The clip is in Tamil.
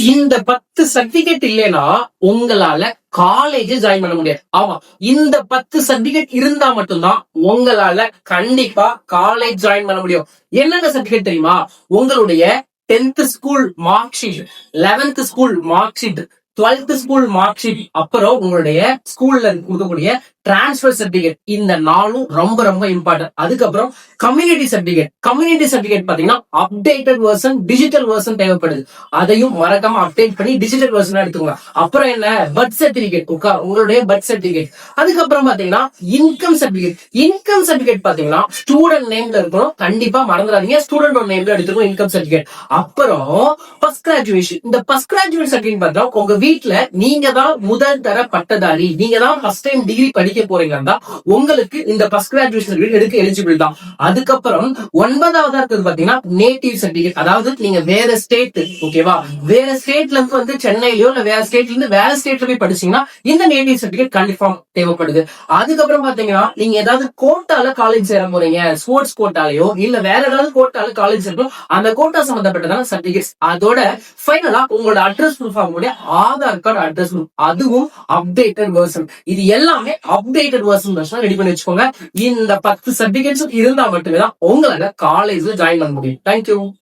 இந்த 10 சர்டிபிகேட் இல்லைன்னா உங்களால காலேஜ் ஜாயின் பண்ண முடியாது. ஆமா, இந்த 10 சர்டிபிகேட் இருந்தா மட்டும்தான் உங்களால கண்டிப்பா காலேஜ் ஜாயின் பண்ண முடியும். என்னென்ன சர்டிபிகேட் தெரியுமா? உங்களுடைய 10th school mark sheet, 11th school mark sheet, 12th school mark sheet, அப்புறம் உங்களுடைய ஸ்கூல்ல கொடுக்கக்கூடிய டிரான்ஸ்பர் சர்டிபிகேட். இந்த நாளும் ரொம்ப ரொம்ப இம்பார்ட்டன்ட். அதுக்கப்புறம் கம்யூனிட்டி சர்டிபிகேட் பாத்தீங்கன்னா அப்டேட்டட் வெர்ஷன், டிஜிட்டல் வெர்ஷன் தேவைப்படுது. அதையும் மறக்காம அப்டேட் பண்ணி டிஜிட்டல் வெர்ஷன் எடுத்துக்கோங்க. அப்புறம் என்ன, பர்த் சர்டிபிகேட், உங்களுடைய பர்த் சர்டிபிகேட். அதுக்கப்புறம் பாத்தீங்கன்னா இன்கம் சர்டிபிகேட் பாத்தீங்கன்னா ஸ்டூடெண்ட் நேம்ல இருக்கணும், கண்டிப்பா மறந்துடாதீங்க. ஸ்டூடெண்ட் நேம்ல எடுத்துக்கணும் இன்கம் சர்டிபிகேட். அப்புறம் ஃபர்ஸ்ட் கிராஜுவேஷன். இந்த ஃபர்ஸ்ட் கிராஜுவேட் சர்டிபிகேட் பார்த்தா உங்க வீட்டுல நீங்க தான் முதல் தர பட்டதாரி, நீங்க தான் ஃபர்ஸ்ட் டைம் டிகிரி படிக்க போறீங்கன்னா உங்களுக்கு இந்த ஃபர்ஸ்ட் கிராஜுவேஷன் சர்டிபிகேட் எடுக்க எலிஜிபிள் தான். அதுக்கப்புறம் 9வதா இருக்கிறது பாத்தீங்கன்னா நேட்டிவ் சர்டிபிகேட். அதாவது நீங்க வேற ஸ்டேட், ஓகேவா, வேற ஸ்டேட்ல இருந்து வந்து சென்னையிலயோ இல்ல வேற ஸ்டேட்ல இருந்து வேற ஸ்டேட்ல போய் படிச்சீங்கன்னா இந்த நேட்டிவ் சர்டிபிகேட் கன்ஃபார்ம் தேவைப்படுது. அதுக்கப்புறம் பாத்தீங்கன்னா நீங்க ஏதாவது கோட்டால காலேஜ் சேர போறீங்க, ஸ்போர்ட்ஸ் கோட்டாலயோ இல்ல வேற ஏதாவது கோட்டால காலேஜ் சேரணும், அந்த கோட்டா சம்பந்தப்பட்டதான சர்டிபிகேட்ஸ். அதோட ஃபைனலா உங்களோட அட்ரஸ் ப்ரூஃப், உங்களுடைய ஆதார் கார்டு அட்ரஸ் ப்ரூஃப், அதுவும் அப்டேட்டட் வெர்ஷன். இது எல்லாமே அப்டேட்டட் வெர்ஷன் ரெடி பண்ணி வச்சுக்கோங்க. இந்த 10 சர்டிபிகேட்ஸ் இருந்தா மட்டுமே தான் உங்களால காலேஜ்ல ஜாயின் பண்ண முடியும். தேங்க்யூ.